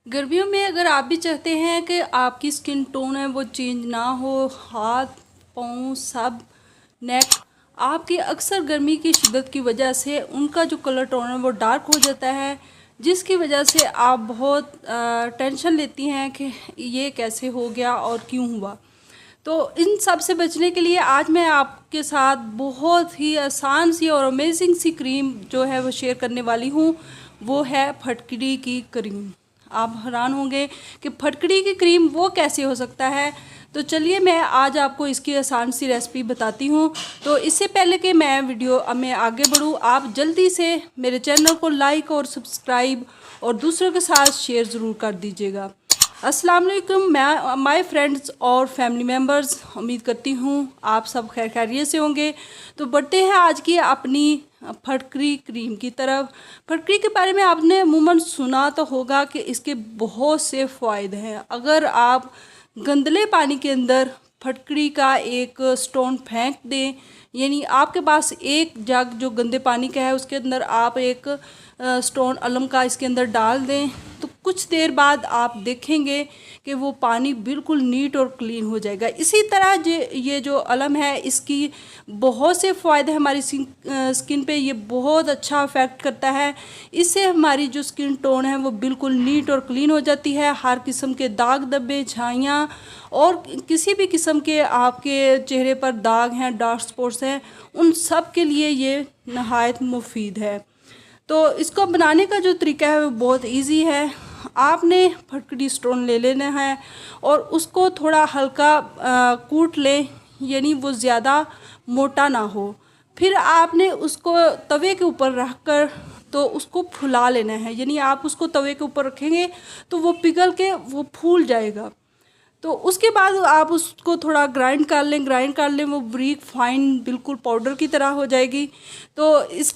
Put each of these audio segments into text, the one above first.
गर्मियों में अगर आप भी चाहते हैं कि आपकी स्किन टोन है वो चेंज ना हो, हाथ पाँव सब नेक आपकी अक्सर गर्मी की शिद्दत की वजह से उनका जो कलर टोन है वो डार्क हो जाता है, जिसकी वजह से आप बहुत टेंशन लेती हैं कि ये कैसे हो गया और क्यों हुआ। तो इन सब से बचने के लिए आज मैं आपके साथ बहुत ही आसान सी और अमेजिंग सी क्रीम जो है वो शेयर करने वाली हूँ। वो है फटकड़ी की क्रीम। आप हैरान होंगे कि फटकड़ी की क्रीम वो कैसे हो सकता है। तो चलिए मैं आज आपको इसकी आसान सी रेसिपी बताती हूँ। तो इससे पहले कि मैं वीडियो में आगे बढ़ूँ, आप जल्दी से मेरे चैनल को लाइक और सब्सक्राइब और दूसरों के साथ शेयर ज़रूर कर दीजिएगा। अस्सलाम वालेकुम माय फ्रेंड्स और फैमिली मेम्बर्स, उम्मीद करती हूँ आप सब खैर खैरियत से होंगे। तो बढ़ते हैं आज की अपनी फटकड़ी क्रीम की तरफ। फटकड़ी के बारे में आपने अमूमन सुना तो होगा कि इसके बहुत से फ़ायदे हैं। अगर आप गंदले पानी के अंदर फटकड़ी का एक स्टोन फेंक दें, यानी आपके पास एक जग जो गंदे पानी का है उसके अंदर आप एक स्टोन अलम का इसके अंदर डाल दें, तो कुछ देर बाद आप देखेंगे कि वो पानी बिल्कुल नीट और क्लीन हो जाएगा। इसी तरह ये जो अलम है इसकी बहुत से फ़ायदे हमारी स्किन पे ये बहुत अच्छा इफ़ेक्ट करता है। इससे हमारी जो स्किन टोन है वो बिल्कुल नीट और क्लीन हो जाती है। हर किस्म के दाग धब्बे झाइयाँ और किसी भी किस्म के आपके चेहरे पर दाग हैं, डार्क स्पॉट्स हैं, उन सब के लिए ये नहायत मुफीद है। तो इसको बनाने का जो तरीका है वो बहुत इजी है। आपने फटकड़ी स्टोन ले लेना है और उसको थोड़ा हल्का कूट लें, यानी वो ज़्यादा मोटा ना हो। फिर आपने उसको तवे के ऊपर रख कर तो उसको फुला लेना है, यानी आप उसको तवे के ऊपर रखेंगे तो वो पिघल के वो फूल जाएगा। तो उसके बाद आप उसको थोड़ा ग्राइंड कर लें, वो बारीक फाइन बिल्कुल पाउडर की तरह हो जाएगी। तो इस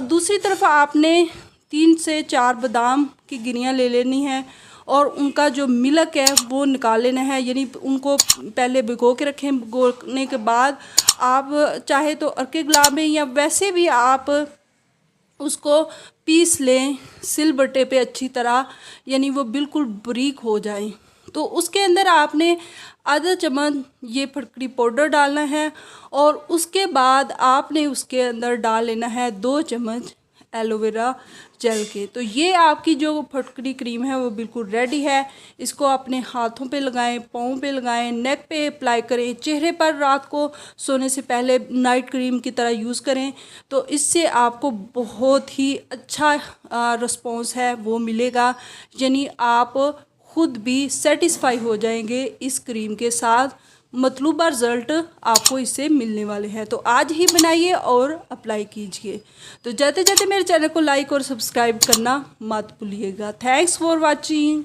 दूसरी तरफ आपने 3 से 4 बादाम की गिरियाँ ले लेनी है और उनका जो मिल्क है वो निकाल लेना है, यानी उनको पहले भिगो के रखें। भिगोने के बाद आप चाहे तो अर्के गुलाब में या वैसे भी आप उसको पीस लें सिलबट्टे पे अच्छी तरह, यानी वो बिल्कुल बारीक हो जाए। तो उसके अंदर आपने आधा चम्मच ये फटकड़ी पाउडर डालना है और उसके बाद आपने उसके अंदर डाल लेना है 2 चम्मच एलोवेरा जेल के। तो ये आपकी जो फटकड़ी क्रीम है वो बिल्कुल रेडी है। इसको अपने हाथों पे लगाएं, पाँव पे लगाएं, नेक पे अप्लाई करें, चेहरे पर रात को सोने से पहले नाइट क्रीम की तरह यूज़ करें। तो इससे आपको बहुत ही अच्छा रिस्पॉन्स है वो मिलेगा, यानी आप खुद भी सेटिस्फाई हो जाएंगे इस क्रीम के साथ। मतलूबा रिज़ल्ट आपको इससे मिलने वाले हैं। तो आज ही बनाइए और अप्लाई कीजिए। तो जाते जाते मेरे चैनल को लाइक और सब्सक्राइब करना मत भूलिएगा। Thanks for watching.